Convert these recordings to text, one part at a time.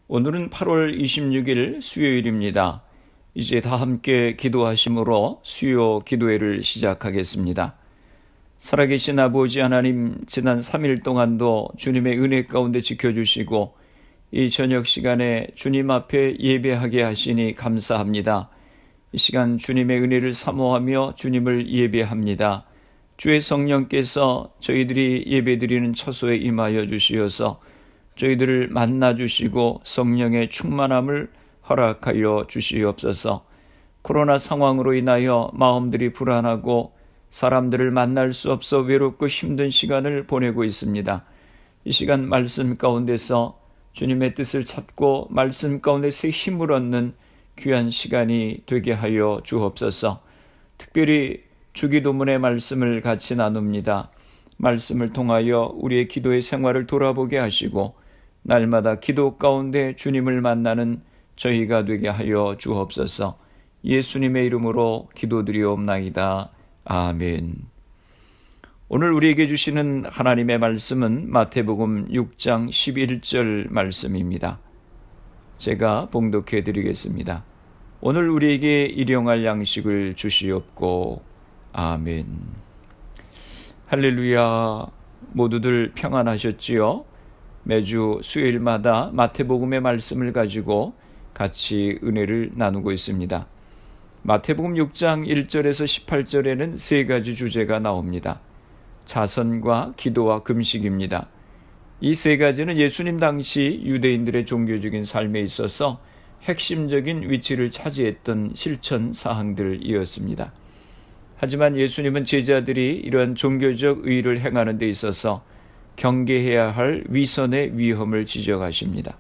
오늘은 8월 26일 수요일입니다. 이제 다 함께 기도하심으로 수요 기도회를 시작하겠습니다. 살아계신 아버지 하나님, 지난 3일 동안도 주님의 은혜 가운데 지켜주시고 이 저녁 시간에 주님 앞에 예배하게 하시니 감사합니다. 이 시간 주님의 은혜를 사모하며 주님을 예배합니다. 주의 성령께서 저희들이 예배드리는 처소에 임하여 주시어서 저희들을 만나주시고 성령의 충만함을 허락하여 주시옵소서. 코로나 상황으로 인하여 마음들이 불안하고 사람들을 만날 수 없어 외롭고 힘든 시간을 보내고 있습니다. 이 시간 말씀 가운데서 주님의 뜻을 찾고 말씀 가운데 새 힘을 얻는 귀한 시간이 되게 하여 주옵소서. 특별히 주기도문의 말씀을 같이 나눕니다. 말씀을 통하여 우리의 기도의 생활을 돌아보게 하시고 날마다 기도 가운데 주님을 만나는 저희가 되게 하여 주옵소서. 예수님의 이름으로 기도드리옵나이다. 아멘. 오늘 우리에게 주시는 하나님의 말씀은 마태복음 6장 11절 말씀입니다. 제가 봉독해 드리겠습니다. 오늘 우리에게 일용할 양식을 주시옵고. 아멘. 할렐루야. 모두들 평안하셨지요? 매주 수요일마다 마태복음의 말씀을 가지고 같이 은혜를 나누고 있습니다. 마태복음 6장 1절에서 18절에는 세 가지 주제가 나옵니다. 자선과 기도와 금식입니다. 이 세 가지는 예수님 당시 유대인들의 종교적인 삶에 있어서 핵심적인 위치를 차지했던 실천 사항들이었습니다. 하지만 예수님은 제자들이 이러한 종교적 의의를 행하는 데 있어서 경계해야 할 위선의 위험을 지적하십니다.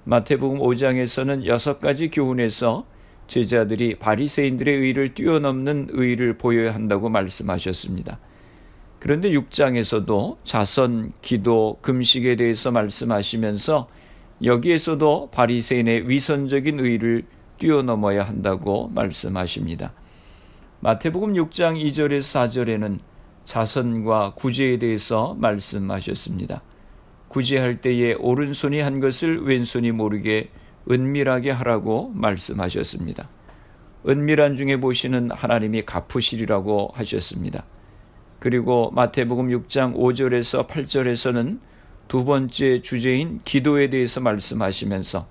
마태복음 5장에서는 6가지 교훈에서 제자들이 바리새인들의 의의를 뛰어넘는 의의를 보여야 한다고 말씀하셨습니다. 그런데 6장에서도 자선, 기도, 금식에 대해서 말씀하시면서 여기에서도 바리새인의 위선적인 의의를 뛰어넘어야 한다고 말씀하십니다. 마태복음 6장 2절에서 4절에는 자선과 구제에 대해서 말씀하셨습니다. 구제할 때에 오른손이 한 것을 왼손이 모르게 은밀하게 하라고 말씀하셨습니다. 은밀한 중에 보시는 하나님이 갚으시리라고 하셨습니다. 그리고 마태복음 6장 5절에서 8절에서는 두 번째 주제인 기도에 대해서 말씀하시면서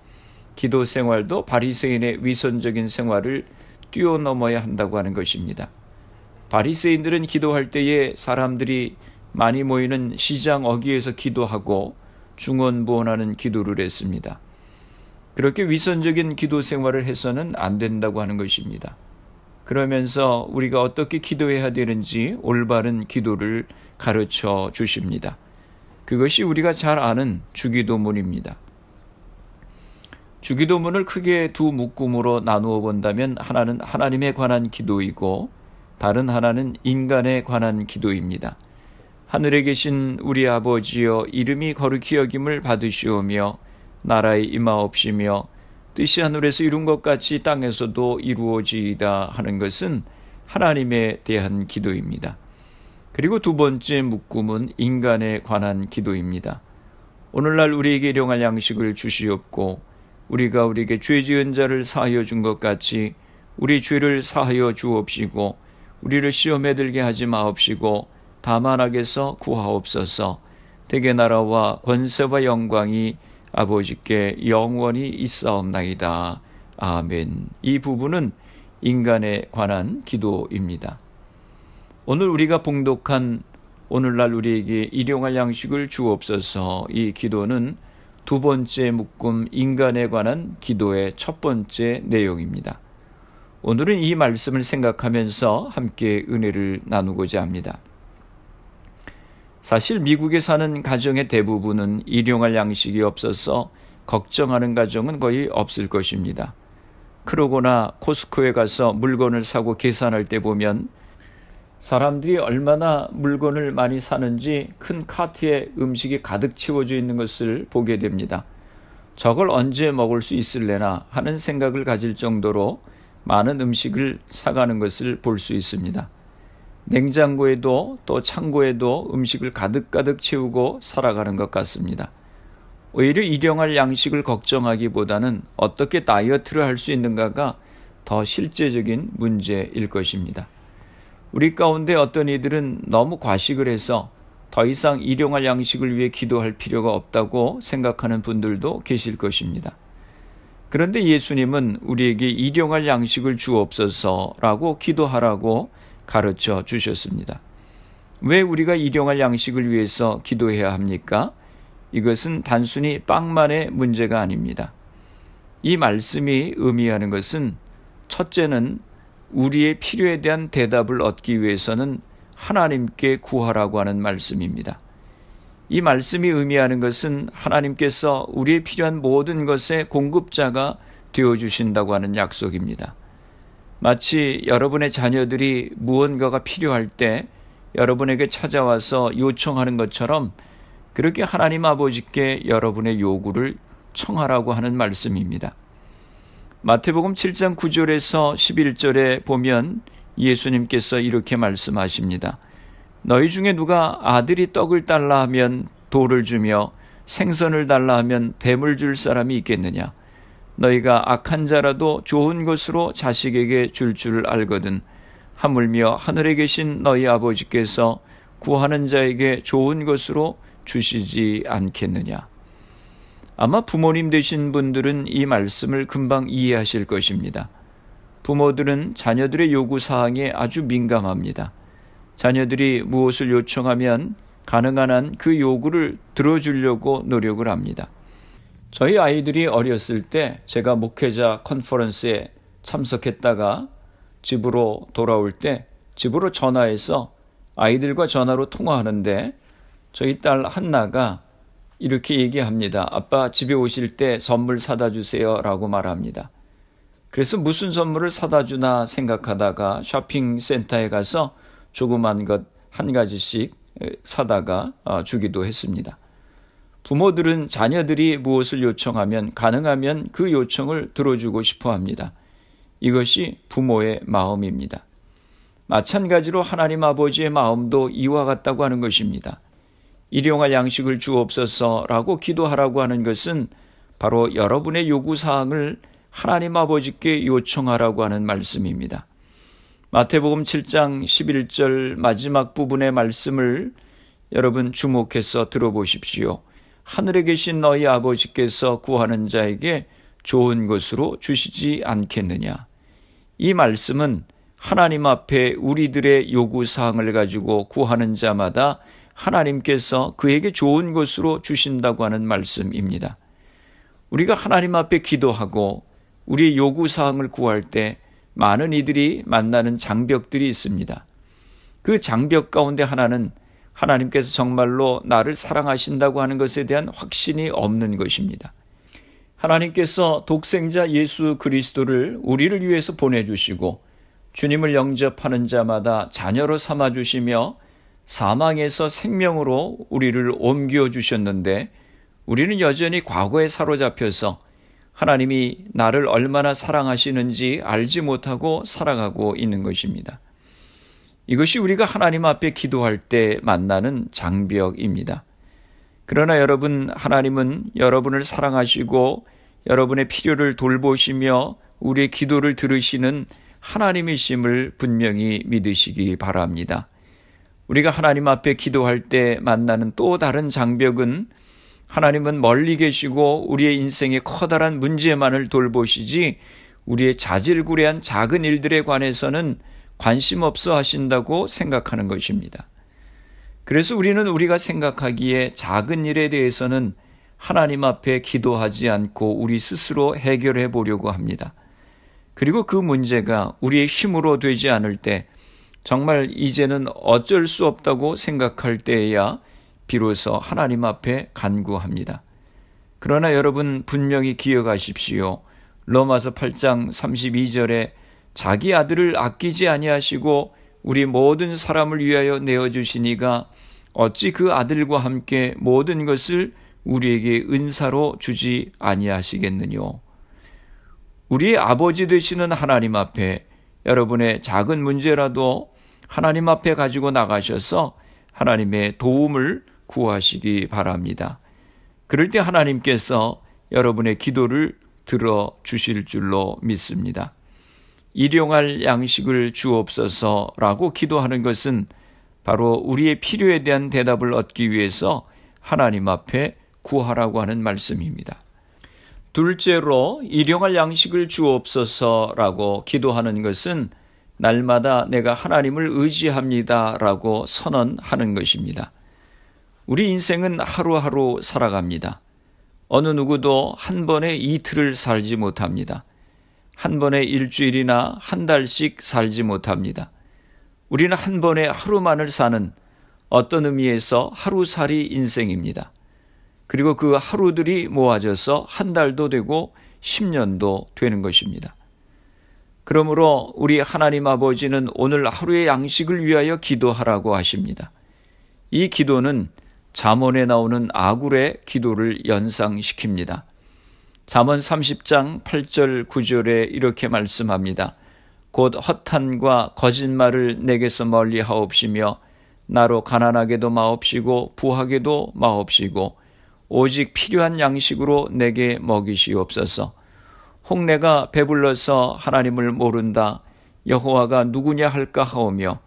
기도 생활도 바리새인의 위선적인 생활을 뛰어넘어야 한다고 하는 것입니다. 바리새인들은 기도할 때에 사람들이 많이 모이는 시장 어귀에서 기도하고 중언부언하는 기도를 했습니다. 그렇게 위선적인 기도 생활을 해서는 안 된다고 하는 것입니다. 그러면서 우리가 어떻게 기도해야 되는지 올바른 기도를 가르쳐 주십니다. 그것이 우리가 잘 아는 주기도문입니다. 주기도문을 크게 두 묶음으로 나누어 본다면 하나는 하나님에 관한 기도이고 다른 하나는 인간에 관한 기도입니다. 하늘에 계신 우리 아버지여, 이름이 거룩히 여김을 받으시오며 나라의 임하옵시며 뜻이 하늘에서 이룬 것 같이 땅에서도 이루어지이다 하는 것은 하나님에 대한 기도입니다. 그리고 두 번째 묶음은 인간에 관한 기도입니다. 오늘날 우리에게 일용할 양식을 주시옵고 우리가 우리에게 죄 지은 자를 사하여 준 것 같이 우리 죄를 사하여 주옵시고 우리를 시험에 들게 하지 마옵시고 다만 악에서 구하옵소서. 대개 나라와 권세와 영광이 아버지께 영원히 있사옵나이다. 아멘. 이 부분은 인간에 관한 기도입니다. 오늘 우리가 봉독한 오늘날 우리에게 일용할 양식을 주옵소서, 이 기도는 두 번째 묶음 인간에 관한 기도의 첫 번째 내용입니다. 오늘은 이 말씀을 생각하면서 함께 은혜를 나누고자 합니다. 사실 미국에 사는 가정의 대부분은 일용할 양식이 없어서 걱정하는 가정은 거의 없을 것입니다. 크로고나 코스코에 가서 물건을 사고 계산할 때 보면 사람들이 얼마나 물건을 많이 사는지 큰 카트에 음식이 가득 채워져 있는 것을 보게 됩니다. 저걸 언제 먹을 수 있을래나 하는 생각을 가질 정도로 많은 음식을 사가는 것을 볼 수 있습니다. 냉장고에도 또 창고에도 음식을 가득 채우고 살아가는 것 같습니다. 오히려 일용할 양식을 걱정하기보다는 어떻게 다이어트를 할 수 있는가가 더 실제적인 문제일 것입니다. 우리 가운데 어떤 이들은 너무 과식을 해서 더 이상 일용할 양식을 위해 기도할 필요가 없다고 생각하는 분들도 계실 것입니다. 그런데 예수님은 우리에게 일용할 양식을 주옵소서라고 기도하라고 가르쳐 주셨습니다. 왜 우리가 일용할 양식을 위해서 기도해야 합니까? 이것은 단순히 빵만의 문제가 아닙니다. 이 말씀이 의미하는 것은 첫째는 우리의 필요에 대한 대답을 얻기 위해서는 하나님께 구하라고 하는 말씀입니다. 이 말씀이 의미하는 것은 하나님께서 우리의 필요한 모든 것의 공급자가 되어주신다고 하는 약속입니다. 마치 여러분의 자녀들이 무언가가 필요할 때 여러분에게 찾아와서 요청하는 것처럼 그렇게 하나님 아버지께 여러분의 요구를 청하라고 하는 말씀입니다. 마태복음 7장 9절에서 11절에 보면 예수님께서 이렇게 말씀하십니다. 너희 중에 누가 아들이 떡을 달라 하면 돌을 주며 생선을 달라 하면 뱀을 줄 사람이 있겠느냐? 너희가 악한 자라도 좋은 것으로 자식에게 줄 줄 알거든. 하물며 하늘에 계신 너희 아버지께서 구하는 자에게 좋은 것으로 주시지 않겠느냐? 아마 부모님 되신 분들은 이 말씀을 금방 이해하실 것입니다. 부모들은 자녀들의 요구사항에 아주 민감합니다. 자녀들이 무엇을 요청하면 가능한 한 그 요구를 들어주려고 노력을 합니다. 저희 아이들이 어렸을 때 제가 목회자 컨퍼런스에 참석했다가 집으로 돌아올 때 집으로 전화해서 아이들과 전화로 통화하는데 저희 딸 한나가 이렇게 얘기합니다. 아빠 집에 오실 때 선물 사다 주세요 라고 말합니다. 그래서 무슨 선물을 사다 주나 생각하다가 쇼핑센터에 가서 조그만 것 한 가지씩 사다가 주기도 했습니다. 부모들은 자녀들이 무엇을 요청하면 가능하면 그 요청을 들어주고 싶어 합니다. 이것이 부모의 마음입니다. 마찬가지로 하나님 아버지의 마음도 이와 같다고 하는 것입니다. 일용할 양식을 주옵소서라고 기도하라고 하는 것은 바로 여러분의 요구사항을 하나님 아버지께 요청하라고 하는 말씀입니다. 마태복음 7장 11절 마지막 부분의 말씀을 여러분 주목해서 들어보십시오. 하늘에 계신 너희 아버지께서 구하는 자에게 좋은 것으로 주시지 않겠느냐. 이 말씀은 하나님 앞에 우리들의 요구사항을 가지고 구하는 자마다 하나님께서 그에게 좋은 것으로 주신다고 하는 말씀입니다. 우리가 하나님 앞에 기도하고 우리의 요구사항을 구할 때 많은 이들이 만나는 장벽들이 있습니다. 그 장벽 가운데 하나는 하나님께서 정말로 나를 사랑하신다고 하는 것에 대한 확신이 없는 것입니다. 하나님께서 독생자 예수 그리스도를 우리를 위해서 보내주시고 주님을 영접하는 자마다 자녀로 삼아주시며 사망에서 생명으로 우리를 옮겨주셨는데 우리는 여전히 과거에 사로잡혀서 하나님이 나를 얼마나 사랑하시는지 알지 못하고 살아가고 있는 것입니다. 이것이 우리가 하나님 앞에 기도할 때 만나는 장벽입니다. 그러나 여러분, 하나님은 여러분을 사랑하시고 여러분의 필요를 돌보시며 우리의 기도를 들으시는 하나님이심을 분명히 믿으시기 바랍니다. 우리가 하나님 앞에 기도할 때 만나는 또 다른 장벽은 하나님은 멀리 계시고 우리의 인생의 커다란 문제만을 돌보시지 우리의 자질구레한 작은 일들에 관해서는 관심 없어 하신다고 생각하는 것입니다. 그래서 우리는 우리가 생각하기에 작은 일에 대해서는 하나님 앞에 기도하지 않고 우리 스스로 해결해 보려고 합니다. 그리고 그 문제가 우리의 힘으로 되지 않을 때 정말 이제는 어쩔 수 없다고 생각할 때에야 비로소 하나님 앞에 간구합니다. 그러나 여러분 분명히 기억하십시오. 로마서 8장 32절에 자기 아들을 아끼지 아니하시고 우리 모든 사람을 위하여 내어주시니가 어찌 그 아들과 함께 모든 것을 우리에게 은사로 주지 아니하시겠느뇨. 우리의 아버지 되시는 하나님 앞에 여러분의 작은 문제라도 하나님 앞에 가지고 나가셔서 하나님의 도움을 구하시기 바랍니다. 그럴 때 하나님께서 여러분의 기도를 들어주실 줄로 믿습니다. 일용할 양식을 주옵소서라고 기도하는 것은 바로 우리의 필요에 대한 대답을 얻기 위해서 하나님 앞에 구하라고 하는 말씀입니다. 둘째로 일용할 양식을 주옵소서라고 기도하는 것은 날마다 내가 하나님을 의지합니다라고 선언하는 것입니다. 우리 인생은 하루하루 살아갑니다. 어느 누구도 한 번에 이틀을 살지 못합니다. 한 번에 일주일이나 한 달씩 살지 못합니다. 우리는 한 번에 하루만을 사는 어떤 의미에서 하루살이 인생입니다. 그리고 그 하루들이 모아져서 한 달도 되고 10년도 되는 것입니다. 그러므로 우리 하나님 아버지는 오늘 하루의 양식을 위하여 기도하라고 하십니다. 이 기도는 잠언에 나오는 아굴의 기도를 연상시킵니다. 잠언 30장 8절 9절에 이렇게 말씀합니다. 곧 허탄과 거짓말을 내게서 멀리 하옵시며 나로 가난하게도 마옵시고 부하게도 마옵시고 오직 필요한 양식으로 내게 먹이시옵소서. 혹내가 배불러서 하나님을 모른다. 여호와가 누구냐 할까 하오며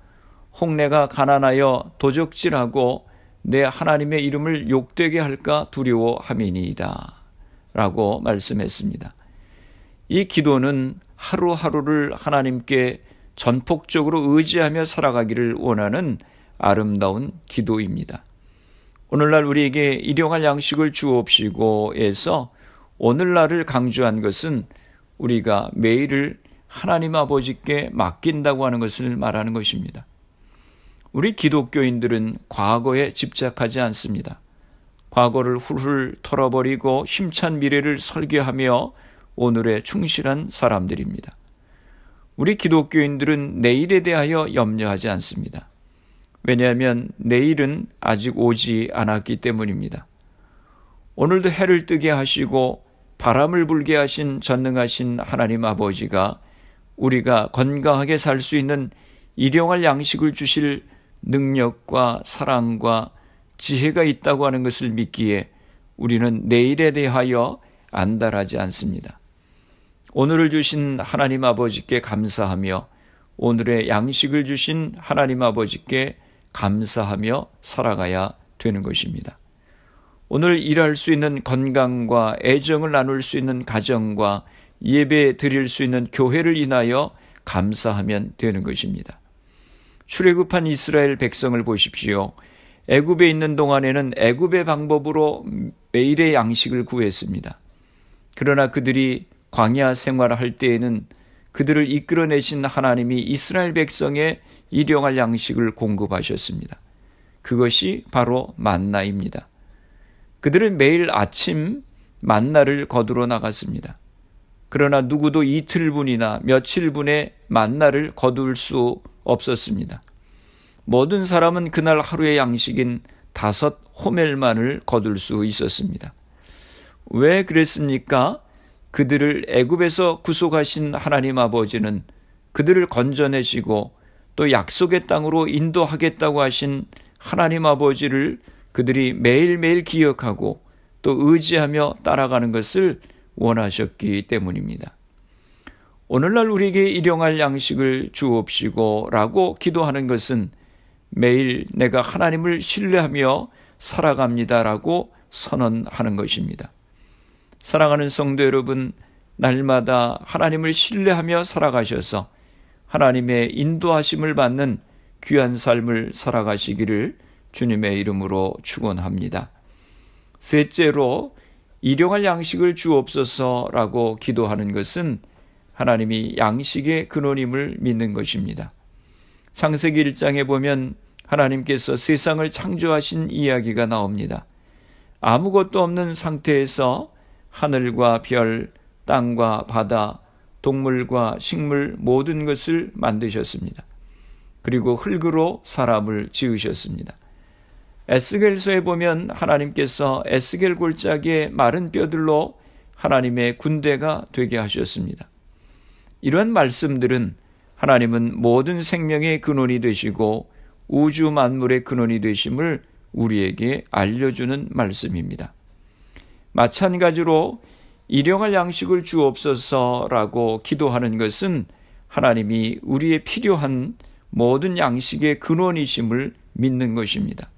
혹내가 가난하여 도적질하고 내 하나님의 이름을 욕되게 할까 두려워함이니이다. 라고 말씀했습니다. 이 기도는 하루하루를 하나님께 전폭적으로 의지하며 살아가기를 원하는 아름다운 기도입니다. 오늘날 우리에게 일용할 양식을 주옵시고에서 오늘날을 강조한 것은 우리가 매일을 하나님 아버지께 맡긴다고 하는 것을 말하는 것입니다. 우리 기독교인들은 과거에 집착하지 않습니다. 과거를 훌훌 털어버리고 힘찬 미래를 설계하며 오늘에 충실한 사람들입니다. 우리 기독교인들은 내일에 대하여 염려하지 않습니다. 왜냐하면 내일은 아직 오지 않았기 때문입니다. 오늘도 해를 뜨게 하시고 바람을 불게 하신 전능하신 하나님 아버지가 우리가 건강하게 살 수 있는 일용할 양식을 주실 능력과 사랑과 지혜가 있다고 하는 것을 믿기에 우리는 내일에 대하여 안달하지 않습니다. 오늘을 주신 하나님 아버지께 감사하며 오늘의 양식을 주신 하나님 아버지께 감사하며 살아가야 되는 것입니다. 오늘 일할 수 있는 건강과 애정을 나눌 수 있는 가정과 예배 드릴 수 있는 교회를 인하여 감사하면 되는 것입니다. 출애굽한 이스라엘 백성을 보십시오. 애굽에 있는 동안에는 애굽의 방법으로 매일의 양식을 구했습니다. 그러나 그들이 광야 생활을 할 때에는 그들을 이끌어내신 하나님이 이스라엘 백성의 일용할 양식을 공급하셨습니다. 그것이 바로 만나입니다. 그들은 매일 아침 만나를 거두러 나갔습니다. 그러나 누구도 이틀분이나 며칠분의 만나를 거둘 수 없었습니다. 모든 사람은 그날 하루의 양식인 5호멜만을 거둘 수 있었습니다. 왜 그랬습니까? 그들을 애굽에서 구속하신 하나님 아버지는 그들을 건져내시고 또 약속의 땅으로 인도하겠다고 하신 하나님 아버지를 그들이 매일매일 기억하고 또 의지하며 따라가는 것을 원하셨기 때문입니다. 오늘날 우리에게 일용할 양식을 주옵시고 라고 기도하는 것은 매일 내가 하나님을 신뢰하며 살아갑니다라고 선언하는 것입니다. 사랑하는 성도 여러분, 날마다 하나님을 신뢰하며 살아가셔서 하나님의 인도하심을 받는 귀한 삶을 살아가시기를 주님의 이름으로 축원합니다. 셋째로 일용할 양식을 주옵소서라고 기도하는 것은 하나님이 양식의 근원임을 믿는 것입니다. 창세기 1장에 보면 하나님께서 세상을 창조하신 이야기가 나옵니다. 아무것도 없는 상태에서 하늘과 별, 땅과 바다, 동물과 식물 모든 것을 만드셨습니다. 그리고 흙으로 사람을 지으셨습니다. 에스겔서에 보면 하나님께서 에스겔 골짜기의 마른 뼈들로 하나님의 군대가 되게 하셨습니다. 이러한 말씀들은 하나님은 모든 생명의 근원이 되시고 우주 만물의 근원이 되심을 우리에게 알려주는 말씀입니다. 마찬가지로 일용할 양식을 주옵소서라고 기도하는 것은 하나님이 우리의 필요한 모든 양식의 근원이심을 믿는 것입니다.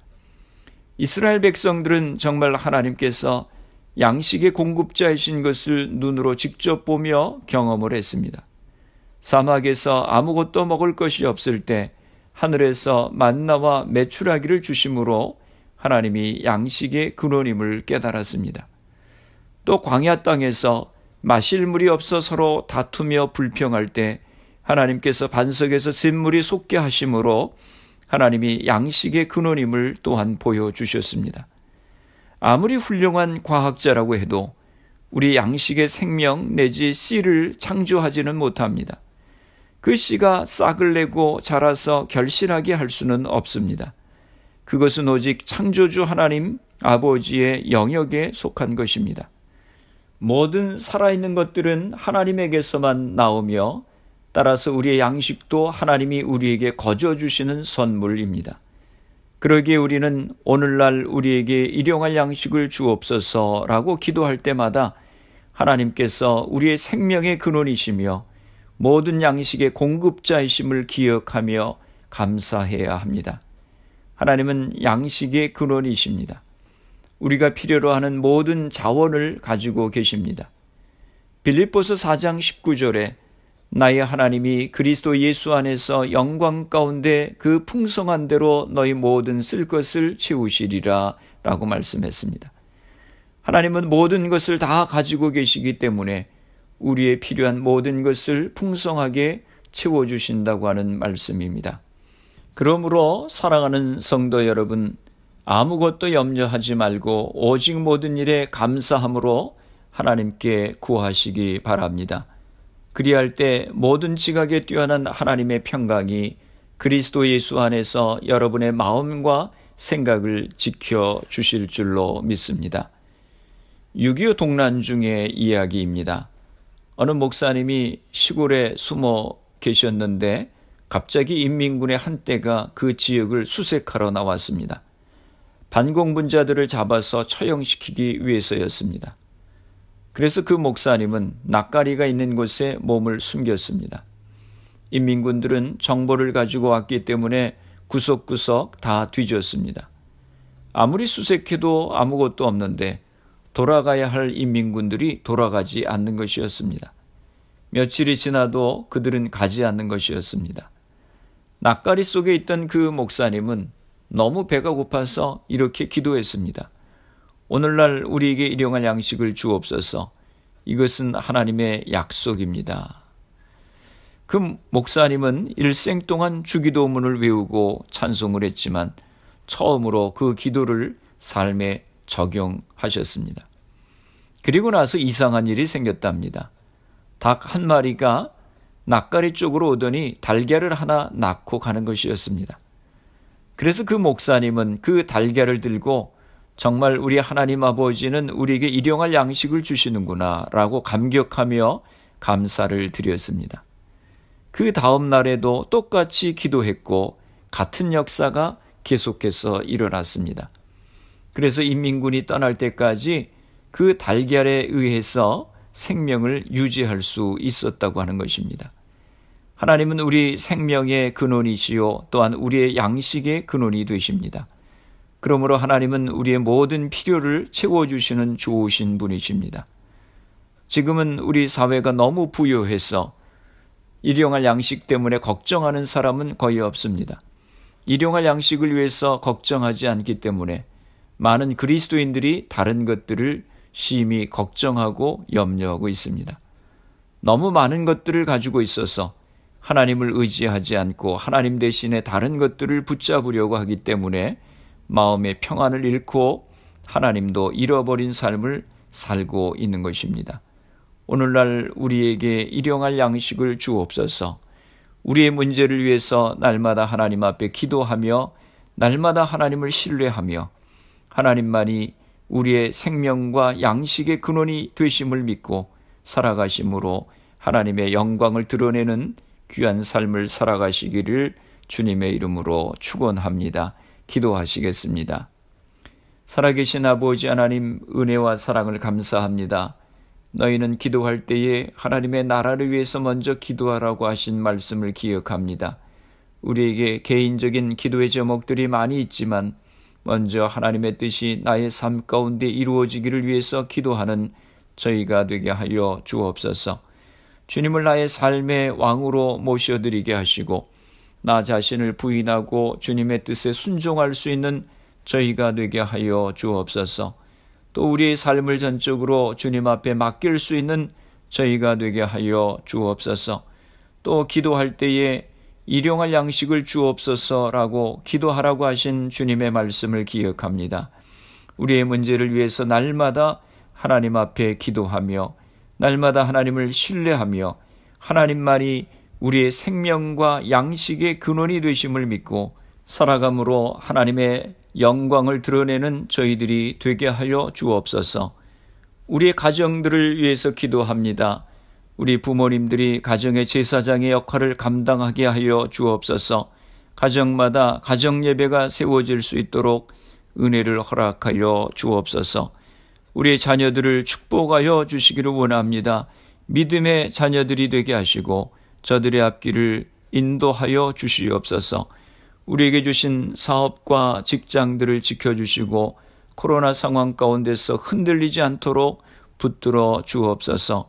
이스라엘 백성들은 정말 하나님께서 양식의 공급자이신 것을 눈으로 직접 보며 경험을 했습니다. 사막에서 아무것도 먹을 것이 없을 때 하늘에서 만나와 메추라기를 주심으로 하나님이 양식의 근원임을 깨달았습니다. 또 광야 땅에서 마실 물이 없어 서로 다투며 불평할 때 하나님께서 반석에서 샘물이 솟게 하심으로 하나님이 양식의 근원임을 또한 보여주셨습니다. 아무리 훌륭한 과학자라고 해도 우리 양식의 생명 내지 씨를 창조하지는 못합니다. 그 씨가 싹을 내고 자라서 결실하게 할 수는 없습니다. 그것은 오직 창조주 하나님 아버지의 영역에 속한 것입니다. 모든 살아있는 것들은 하나님에게서만 나오며 따라서 우리의 양식도 하나님이 우리에게 거저 주시는 선물입니다. 그러기에 우리는 오늘날 우리에게 일용할 양식을 주옵소서라고 기도할 때마다 하나님께서 우리의 생명의 근원이시며 모든 양식의 공급자이심을 기억하며 감사해야 합니다. 하나님은 양식의 근원이십니다. 우리가 필요로 하는 모든 자원을 가지고 계십니다. 빌립보서 4장 19절에 나의 하나님이 그리스도 예수 안에서 영광 가운데 그 풍성한 대로 너희 모든 쓸 것을 채우시리라 라고 말씀했습니다. 하나님은 모든 것을 다 가지고 계시기 때문에 우리의 필요한 모든 것을 풍성하게 채워주신다고 하는 말씀입니다. 그러므로 사랑하는 성도 여러분, 아무것도 염려하지 말고 오직 모든 일에 감사함으로 하나님께 구하시기 바랍니다. 그리할 때 모든 지각에 뛰어난 하나님의 평강이 그리스도 예수 안에서 여러분의 마음과 생각을 지켜주실 줄로 믿습니다. 6.25 동란 중의 이야기입니다. 어느 목사님이 시골에 숨어 계셨는데 갑자기 인민군의 한 떼가 그 지역을 수색하러 나왔습니다. 반공분자들을 잡아서 처형시키기 위해서였습니다. 그래서 그 목사님은 낯가리가 있는 곳에 몸을 숨겼습니다. 인민군들은 정보를 가지고 왔기 때문에 구석구석 다 뒤졌습니다. 아무리 수색해도 아무것도 없는데 돌아가야 할 인민군들이 돌아가지 않는 것이었습니다. 며칠이 지나도 그들은 가지 않는 것이었습니다. 낯가리 속에 있던 그 목사님은 너무 배가 고파서 이렇게 기도했습니다. 오늘날 우리에게 일용할 양식을 주옵소서. 이것은 하나님의 약속입니다. 그 목사님은 일생 동안 주기도문을 외우고 찬송을 했지만 처음으로 그 기도를 삶에 적용하셨습니다. 그리고 나서 이상한 일이 생겼답니다. 닭 한 마리가 낯가리 쪽으로 오더니 달걀을 하나 낳고 가는 것이었습니다. 그래서 그 목사님은 그 달걀을 들고 정말 우리 하나님 아버지는 우리에게 일용할 양식을 주시는구나 라고 감격하며 감사를 드렸습니다. 그 다음 날에도 똑같이 기도했고 같은 역사가 계속해서 일어났습니다. 그래서 인민군이 떠날 때까지 그 달걀에 의해서 생명을 유지할 수 있었다고 하는 것입니다. 하나님은 우리 생명의 근원이시요 또한 우리의 양식의 근원이 되십니다. 그러므로 하나님은 우리의 모든 필요를 채워주시는 좋으신 분이십니다. 지금은 우리 사회가 너무 부유해서 일용할 양식 때문에 걱정하는 사람은 거의 없습니다. 일용할 양식을 위해서 걱정하지 않기 때문에 많은 그리스도인들이 다른 것들을 심히 걱정하고 염려하고 있습니다. 너무 많은 것들을 가지고 있어서 하나님을 의지하지 않고 하나님 대신에 다른 것들을 붙잡으려고 하기 때문에 마음의 평안을 잃고 하나님도 잃어버린 삶을 살고 있는 것입니다. 오늘날 우리에게 일용할 양식을 주옵소서. 우리의 문제를 위해서 날마다 하나님 앞에 기도하며 날마다 하나님을 신뢰하며 하나님만이 우리의 생명과 양식의 근원이 되심을 믿고 살아가심으로 하나님의 영광을 드러내는 귀한 삶을 살아가시기를 주님의 이름으로 축원합니다. 기도하시겠습니다. 살아계신 아버지 하나님, 은혜와 사랑을 감사합니다. 너희는 기도할 때에 하나님의 나라를 위해서 먼저 기도하라고 하신 말씀을 기억합니다. 우리에게 개인적인 기도의 제목들이 많이 있지만 먼저 하나님의 뜻이 나의 삶 가운데 이루어지기를 위해서 기도하는 저희가 되게 하여 주옵소서. 주님을 나의 삶의 왕으로 모셔드리게 하시고 나 자신을 부인하고 주님의 뜻에 순종할 수 있는 저희가 되게 하여 주옵소서. 또 우리의 삶을 전적으로 주님 앞에 맡길 수 있는 저희가 되게 하여 주옵소서. 또 기도할 때에 일용할 양식을 주옵소서라고 기도하라고 하신 주님의 말씀을 기억합니다. 우리의 문제를 위해서 날마다 하나님 앞에 기도하며 날마다 하나님을 신뢰하며 하나님만이 우리의 생명과 양식의 근원이 되심을 믿고 살아감으로 하나님의 영광을 드러내는 저희들이 되게 하여 주옵소서. 우리의 가정들을 위해서 기도합니다. 우리 부모님들이 가정의 제사장의 역할을 감당하게 하여 주옵소서. 가정마다 가정예배가 세워질 수 있도록 은혜를 허락하여 주옵소서. 우리의 자녀들을 축복하여 주시기를 원합니다. 믿음의 자녀들이 되게 하시고 저들의 앞길을 인도하여 주시옵소서. 우리에게 주신 사업과 직장들을 지켜주시고 코로나 상황 가운데서 흔들리지 않도록 붙들어 주옵소서.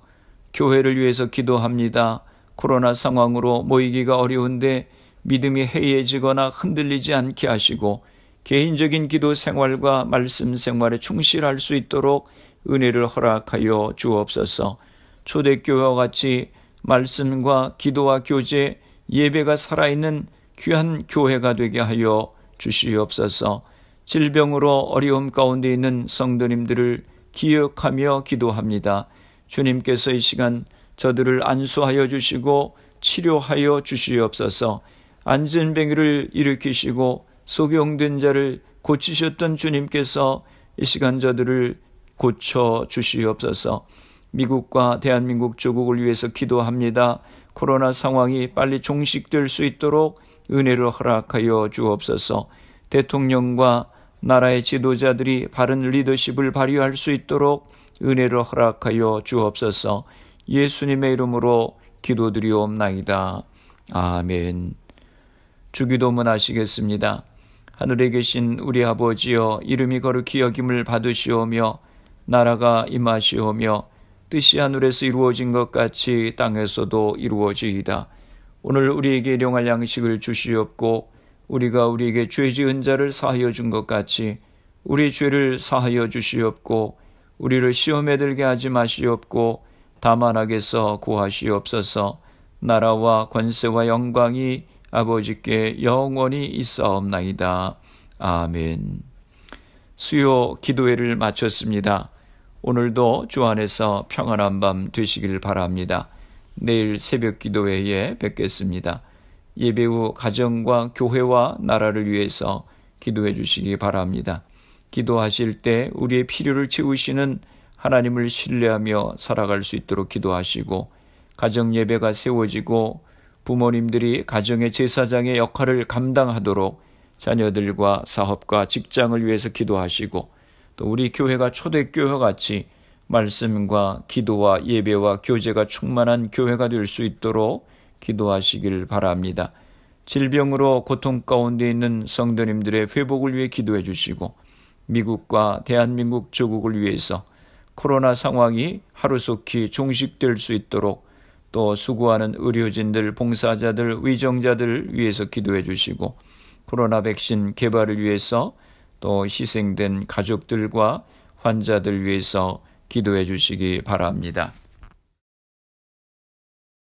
교회를 위해서 기도합니다. 코로나 상황으로 모이기가 어려운데 믿음이 해이해지거나 흔들리지 않게 하시고 개인적인 기도 생활과 말씀 생활에 충실할 수 있도록 은혜를 허락하여 주옵소서. 초대교회와 같이 말씀과 기도와 교제, 예배가 살아있는 귀한 교회가 되게 하여 주시옵소서. 질병으로 어려움 가운데 있는 성도님들을 기억하며 기도합니다. 주님께서 이 시간 저들을 안수하여 주시고 치료하여 주시옵소서. 안전병이를 일으키시고 소경된 자를 고치셨던 주님께서 이 시간 저들을 고쳐 주시옵소서. 미국과 대한민국 조국을 위해서 기도합니다. 코로나 상황이 빨리 종식될 수 있도록 은혜를 허락하여 주옵소서. 대통령과 나라의 지도자들이 바른 리더십을 발휘할 수 있도록 은혜를 허락하여 주옵소서. 예수님의 이름으로 기도드리옵나이다. 아멘. 주기도문 하시겠습니다. 하늘에 계신 우리 아버지여, 이름이 거룩히 여김을 받으시오며 나라가 임하시오며 뜻이 하늘에서 이루어진 것 같이 땅에서도 이루어지이다. 오늘 우리에게 일용할 양식을 주시옵고 우리가 우리에게 죄 지은 자를 사하여 준 것 같이 우리 죄를 사하여 주시옵고 우리를 시험에 들게 하지 마시옵고 다만 악에서 구하시옵소서. 나라와 권세와 영광이 아버지께 영원히 있사옵나이다. 아멘. 수요 기도회를 마쳤습니다. 오늘도 주 안에서 평안한 밤 되시길 바랍니다. 내일 새벽 기도회에 뵙겠습니다. 예배 후 가정과 교회와 나라를 위해서 기도해 주시기 바랍니다. 기도하실 때 우리의 필요를 채우시는 하나님을 신뢰하며 살아갈 수 있도록 기도하시고, 가정 예배가 세워지고 부모님들이 가정의 제사장의 역할을 감당하도록 자녀들과 사업과 직장을 위해서 기도하시고, 또 우리 교회가 초대교회와 같이 말씀과 기도와 예배와 교제가 충만한 교회가 될 수 있도록 기도하시길 바랍니다. 질병으로 고통 가운데 있는 성도님들의 회복을 위해 기도해 주시고, 미국과 대한민국 조국을 위해서 코로나 상황이 하루속히 종식될 수 있도록 또 수고하는 의료진들, 봉사자들, 의정자들을 위해서 기도해 주시고, 코로나 백신 개발을 위해서 또 희생된 가족들과 환자들 위해서 기도해 주시기 바랍니다.